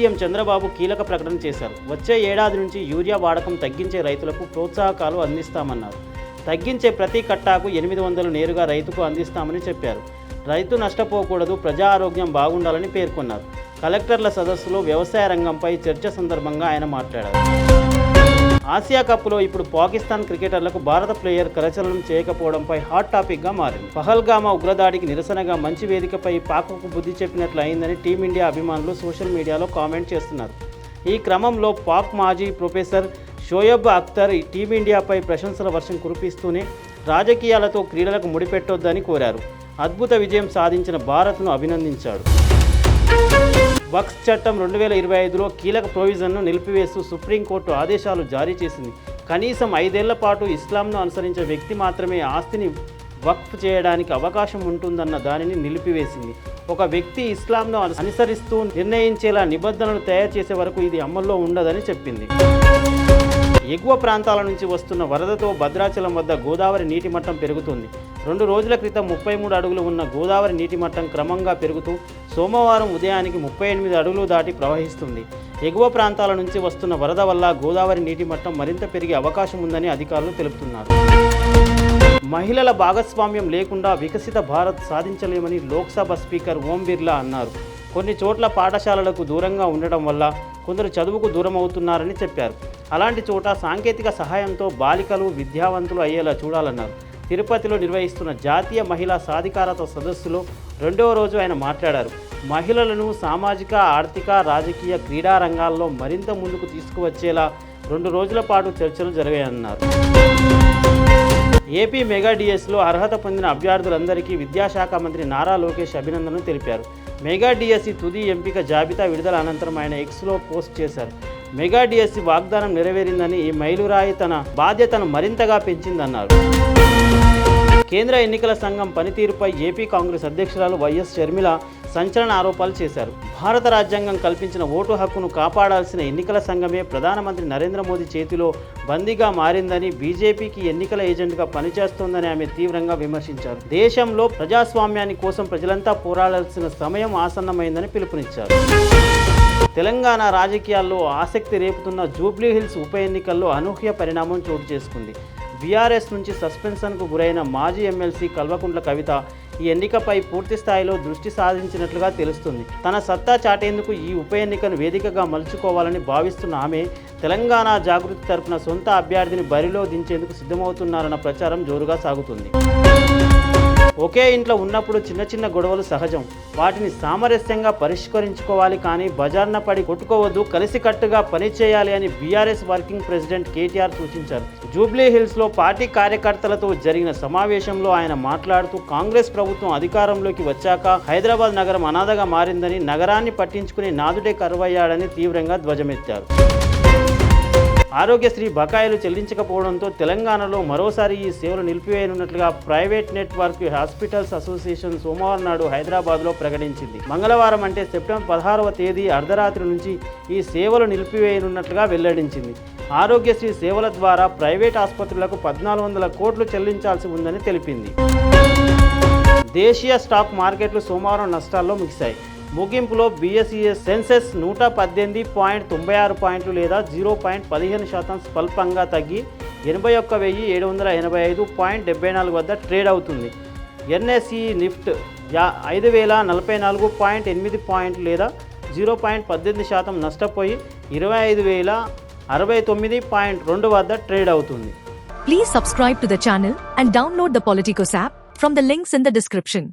CM Chandrababu కీలక ప్రకటన చేశారు. వచ్చే ఏడాది నుంచి యూరియా వాడకం తగ్గించే రైతులకు ప్రోత్సాహకాలు అందిస్తామన్నారు. తగ్గించే ప్రతి కట్టాకు 800 నేరుగా రైతుకు అందిస్తామని చెప్పారు. రైతు నష్టపోకూడదు, ప్రజా ఆరోగ్యం బాగుండాలని పేర్కొన్నారు. కలెక్టర్ల సదస్సులో వ్యవసాయ రంగంపై చర్చ సందర్భంగా ఆయన మాట్లాడారు. ఆసియా కప్లో ఇప్పుడు పాకిస్తాన్ క్రికెటర్లకు భారత ప్లేయర్ కరచలనం చేయకపోవడంపై హాట్ టాపిక్గా మారింది. పహల్గామా ఉగ్రదాడికి నిరసనగా మంచి వేదికపై పాక్కు బుద్ధి చెప్పినట్లు అయిందని టీమిండియా అభిమానులు సోషల్ మీడియాలో కామెంట్ చేస్తున్నారు. ఈ క్రమంలో పాక్ మాజీ ప్రొఫెసర్ షోయబ్ అఖ్తర్ టీమిండియాపై ప్రశంసల వర్షం కురిపిస్తూనే రాజకీయాలతో క్రీడలకు ముడిపెట్టొద్దని కోరారు. అద్భుత విజయం సాధించిన భారత్ను అభినందించాడు. వక్ఫ్ చట్టం 2025లో కీలక ప్రొవిజన్ను నిలిపివేస్తూ సుప్రీంకోర్టు ఆదేశాలు జారీ చేసింది. కనీసం 5 ఏళ్ల పాటు ఇస్లాంను అనుసరించే వ్యక్తి మాత్రమే ఆస్తిని వక్ఫ్ చేయడానికి అవకాశం ఉంటుందన్న దానిని నిలిపివేసింది. ఒక వ్యక్తి ఇస్లాంను అనుసరిస్తూ నిర్ణయించేలా నిబంధనలు తయారు చేసే వరకు ఇది అమల్లో ఉండదని చెప్పింది. ఎగువ ప్రాంతాల నుంచి వస్తున్న వరదతో భద్రాచలం వద్ద గోదావరి నీటి మట్టం పెరుగుతుంది. 2 రోజుల క్రితం 33 అడుగులు ఉన్న గోదావరి నీటి మట్టం క్రమంగా పెరుగుతూ సోమవారం ఉదయానికి 38 అడుగులు దాటి ప్రవహిస్తుంది. ఎగువ ప్రాంతాల నుంచి వస్తున్న వరద వల్ల గోదావరి నీటి మట్టం మరింత పెరిగే అవకాశం ఉందని అధికారులు తెలుపుతున్నారు. మహిళల భాగస్వామ్యం లేకుండా వికసిత భారత్ సాధించలేమని లోక్సభ స్పీకర్ ఓం బిర్లా అన్నారు. కొన్ని చోట్ల పాఠశాలలకు దూరంగా ఉండడం వల్ల కొందరు చదువుకు దూరం అవుతున్నారని చెప్పారు. అలాంటి చోట సాంకేతిక సహాయంతో బాలికలు విద్యావంతులు అయ్యేలా చూడాలన్నారు. తిరుపతిలో నిర్వహిస్తున్న జాతీయ మహిళా సాధికారత సదస్సులో 2వ రోజు ఆయన మాట్లాడారు. మహిళలను సామాజిక, ఆర్థిక, రాజకీయ, క్రీడా రంగాల్లో మరింత ముందుకు తీసుకువచ్చేలా 2 రోజుల పాటు చర్చలు జరిగాయన్నారు. ఏపీ మెగా డిఎస్లో అర్హత పొందిన అభ్యర్థులందరికీ విద్యాశాఖ మంత్రి నారా లోకేష్ అభినందనలు తెలిపారు. మెగా డిఎస్సి తుది ఎంపిక జాబితా విడుదల అనంతరం ఆయన ఎక్స్లో పోస్ట్ చేశారు. మెగా డిఎస్సి వాగ్దానం నెరవేరిందని, ఈ మైలురాయి తన బాధ్యతను మరింతగా పెంచిందన్నారు. కేంద్ర ఎన్నికల సంఘం పనితీరుపై ఏపీ కాంగ్రెస్ అధ్యక్షురాలు వైఎస్ షర్మిల సంచలన ఆరోపణలు చేశారు. భారత రాజ్యాంగం కల్పించిన ఓటు హక్కును కాపాడాల్సిన ఎన్నికల సంఘమే ప్రధానమంత్రి నరేంద్ర మోదీ చేతిలో బందీగా మారిందని, బీజేపీకి ఎన్నికల ఏజెంట్గా పనిచేస్తోందని ఆమె తీవ్రంగా విమర్శించారు. దేశంలో ప్రజాస్వామ్యాన్ని కోసం ప్రజలంతా పోరాడాల్సిన సమయం ఆసన్నమైందని పిలుపునిచ్చారు. తెలంగాణ రాజకీయాల్లో ఆసక్తి రేపుతున్న జూబ్లీహిల్స్ ఉప ఎన్నికల్లో అనూహ్య పరిణామం చోటు చేసుకుంది. బీఆర్ఎస్ నుంచి సస్పెన్షన్కు గురైన మాజీ ఎమ్మెల్సీ కల్వకుంట్ల కవిత ఈ ఎన్నికపై పూర్తి స్థాయిలో దృష్టి సాధించినట్లుగా తెలుస్తుంది. తన సత్తా చాటేందుకు ఈ ఉప ఎన్నికను వేదికగా మలుచుకోవాలని భావిస్తున్న ఆమె తెలంగాణ జాగృతి తరపున సొంత అభ్యర్థిని బరిలో దించేందుకు సిద్ధమవుతున్నారన్న ప్రచారం జోరుగా సాగుతుంది. ఒకే ఇంట్లో ఉన్నప్పుడు చిన్న గొడవలు సహజం. వాటిని సామరస్యంగా పరిష్కరించుకోవాలి, కానీ బజార్న పడి కొట్టుకోవద్దు, కలిసికట్టుగా పనిచేయాలి అని బీఆర్ఎస్ వర్కింగ్ ప్రెసిడెంట్ కేటీఆర్ సూచించారు. జూబ్లీ హిల్స్లో పార్టీ కార్యకర్తలతో జరిగిన సమావేశంలో ఆయన మాట్లాడుతూ కాంగ్రెస్ ప్రభుత్వం అధికారంలోకి వచ్చాక హైదరాబాద్ నగరం అనాథగా మారిందని, నగరాన్ని పట్టించుకునే నాదుడే కరువయ్యాడని తీవ్రంగా ధ్వజమెత్తారు. ఆరోగ్యశ్రీ బకాయిలు చెల్లించకపోవడంతో తెలంగాణలో మరోసారి ఈ సేవలు నిలిపివేయనున్నట్లుగా ప్రైవేట్ నెట్వర్క్ హాస్పిటల్స్ అసోసియేషన్ సోమవారం నాడు హైదరాబాద్లో ప్రకటించింది. మంగళవారం అంటే సెప్టెంబర్ 16వ తేదీ అర్ధరాత్రి నుంచి ఈ సేవలు నిలిపివేయనున్నట్లుగా వెల్లడించింది. ఆరోగ్యశ్రీ సేవల ద్వారా ప్రైవేట్ ఆసుపత్రులకు 1400 కోట్లు చెల్లించాల్సి ఉందని తెలిపింది. దేశీయ స్టాక్ మార్కెట్లు సోమవారం నష్టాల్లో ముగిశాయి. ముగింపులో బీఎస్ఈఎస్ సెన్సెక్స్ 118.96 పాయింట్లు లేదా 0.15% స్వల్పంగా తగ్గి 81,785.74 వద్ద ట్రేడ్ అవుతుంది. ఎన్ఎస్ఈ నిఫ్ట్ 5,044.8 పాయింట్లు లేదా 0.18% నష్టపోయి 25,069.2 వద్ద ట్రేడ్ అవుతుంది. Please subscribe to the channel and download the Politicos app from the links in the description.